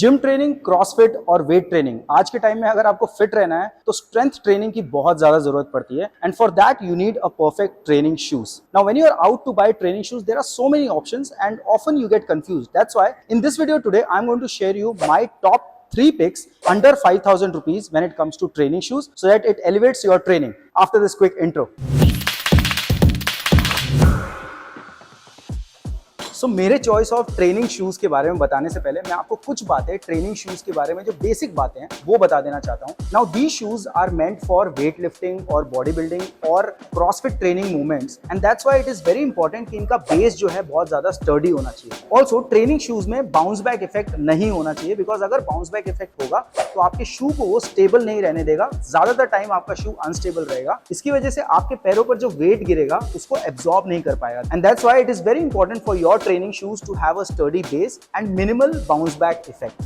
Gym training, CrossFit और weight training, आज के टाइम में अगर आपको फिट रहना है तो स्ट्रेंथ ट्रेनिंग की बहुत ज्यादा जरूरत पड़ती है and for that you need a perfect training shoes. Now when you are out to buy training shoes there are so many options and often you get confused. That's why in this video today I am going to share you my top 3 picks under 5,000 rupees when it comes to training shoes so that it elevates your training. After this quick intro. सो मेरे choice of training shoes के बारे में बताने से पहले मैं आपको कुछ बातें ट्रेनिंग शूज के बारे में जो बेसिक बातें हैं वो बता देना चाहता हूं. Now these shoes are meant for weight lifting और बॉडी बिल्डिंग और CrossFit training movements and that's why it is very important कि इनका बेस जो है बहुत ज्यादा स्टर्डी होना चाहिए. ऑल्सो ट्रेनिंग शूज में बाउंस बैक इफेक्ट नहीं होना चाहिए बिकॉज अगर बाउंस बैक इफेक्ट होगा तो आपके शू को वो स्टेबल नहीं रहने देगा. ज्यादातर टाइम आपका शू अनस्टेबल रहेगा. इसकी वजह से आपके पैरों पर जो वेट गिरेगा उसको एब्जॉर्ब नहीं कर पाएगा and that's why it is very important for your training shoes to have a sturdy base and minimal bounce back effect.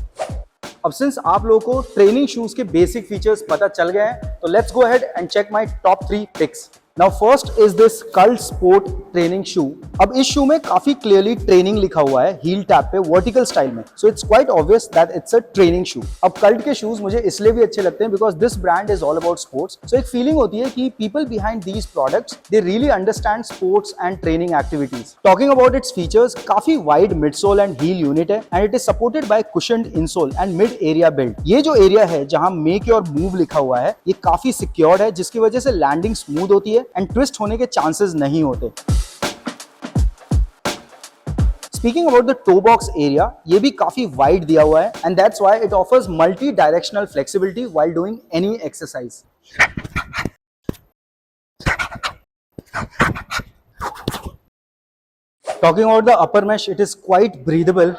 अब सिंस आप लोगों को ट्रेनिंग शूज के बेसिक फीचर्स पता चल गए हैं तो let's go ahead and check my top 3 picks. Now first is this cult sport training shoe. अब इस शू में काफी क्लियरली ट्रेनिंग लिखा हुआ है हील टैप पे वर्टिकल स्टाइल में, so it's quite obvious that it's a training shoe. अब कल्ट के शूज मुझे इसलिए भी अच्छे लगते हैं because this brand is all about sports. सो एक फीलिंग होती है कि people behind these products they really understand sports and training activities. Talking about its features, काफी wide midsole and heel unit है and it is supported by cushioned insole and mid area build. ये जो area है जहां make your move लिखा हुआ है ये काफी सिक्योर्ड है जिसकी वजह से लैंडिंग स्मूथ होती है एंड ट्विस्ट होने के चांसेस नहीं होते. Speaking about the toe box area, ये भी काफी वाइड दिया हुआ है and that's why it offers multi-directional flexibility while doing any exercise. Talking about the upper mesh, it is quite breathable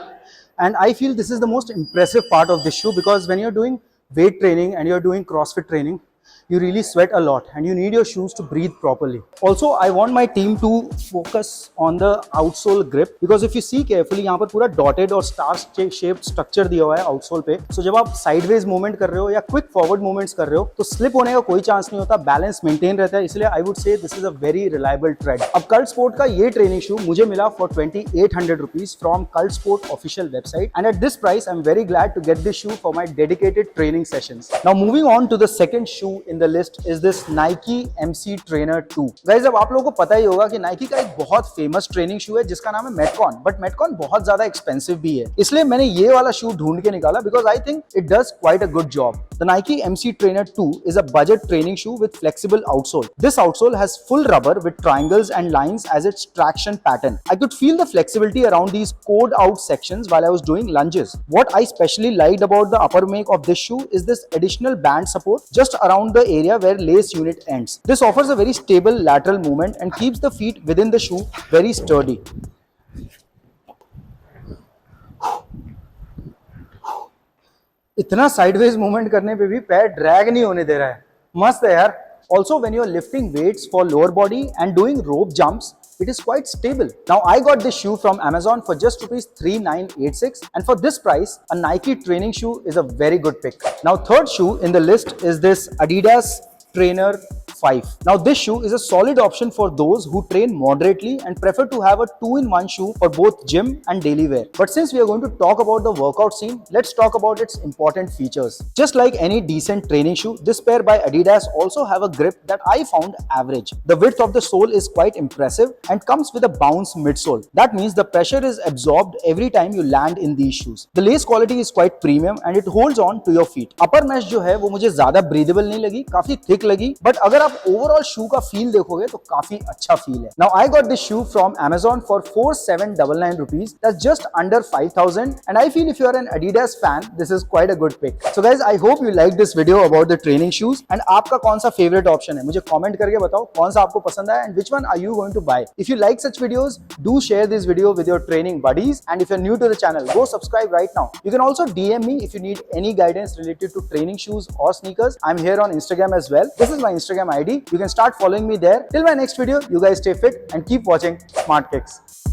and I feel this is the most impressive part of this shoe because when you're doing weight training and you're doing CrossFit training, you really sweat a lot and you need your shoes to breathe properly. Also, I want my team to focus on the outsole grip because if you see carefully, यहाँ पर पूरा dotted और star shaped structure दिया हुआ है outsole पे. So जब आप sideways movement कर रहे हो या quick forward movements कर रहे हो तो slip होने का कोई chance नहीं होता, balance maintain रहता है. इसलिए I would say this is a very reliable tread. अब Cult Sport का ये training shoe मुझे मिला for 2,800 rupees from Cult Sport official website and at this price I'm very glad to get this shoe for my dedicated training sessions. Now moving on to the second shoe in the list is this Nike MC Trainer 2. Guys, अब आप लोगों को पता ही होगा कि Nike का एक बहुत फेमस ट्रेनिंग शू है जिसका नाम है Metcon, बट Metcon बहुत ज्यादा एक्सपेंसिव भी है. इसलिए मैंने ये वाला शू ढूंढ के निकाला because I think it does quite a good job. The Nike MC Trainer 2 is a budget training shoe with flexible outsole. This outsole has full rubber with triangles and lines as its traction pattern. I could feel the flexibility around these cored out sections while I was doing lunges. What I especially liked about the upper make of this shoe is this additional band support just around the area where lace unit ends. This offers a very stable lateral movement and keeps the feet within the shoe very sturdy. इतना sideways movement करने पे भी पैर drag नहीं होने दे रहा है. मस्त है यार. Also, when you are lifting weights for lower body and doing rope jumps, it is quite stable. Now, I got this shoe from Amazon for just rupees 3,986 and for this price, a Nike training shoe is a very good pick. Now, third shoe in the list is this Adidas Trainer 5. Now this shoe is a solid option for those who train moderately and prefer to have a 2-in-1 shoe for both gym and daily wear. But since we are going to talk about the workout scene, let's talk about its important features. Just like any decent training shoe, this pair by Adidas also have a grip that I found average. The width of the sole is quite impressive and comes with a bounce midsole. That means the pressure is absorbed every time you land in these shoes. The lace quality is quite premium and it holds on to your feet. Upper mesh जो है वो मुझे ज्यादा breathable नहीं लगी, काफी thick लगी, but अगर आप ओवरऑल शू का फील देखोगे तो काफी अच्छा फील है. Now I got this shoe from Amazon for 4,799 rupees. That's just under 5,000 and I feel if you are an Adidas fan, this is quite a good pick. So guys, I hope you like this video about the training shoes and आपका कौन सा favorite option है मुझे comment करके बताओ कौन सा आपको पसंद आया and which one are you going to buy. If you like such videos, do share this video with your training buddies and if you're new to the channel, go subscribe right now. You can also DM me if you need any guidance related to training shoes or sneakers. I'm here on Instagram as well. This is my Instagram ID. You can start following me there. Till my next video, you guys stay fit and keep watching Smart Kicks.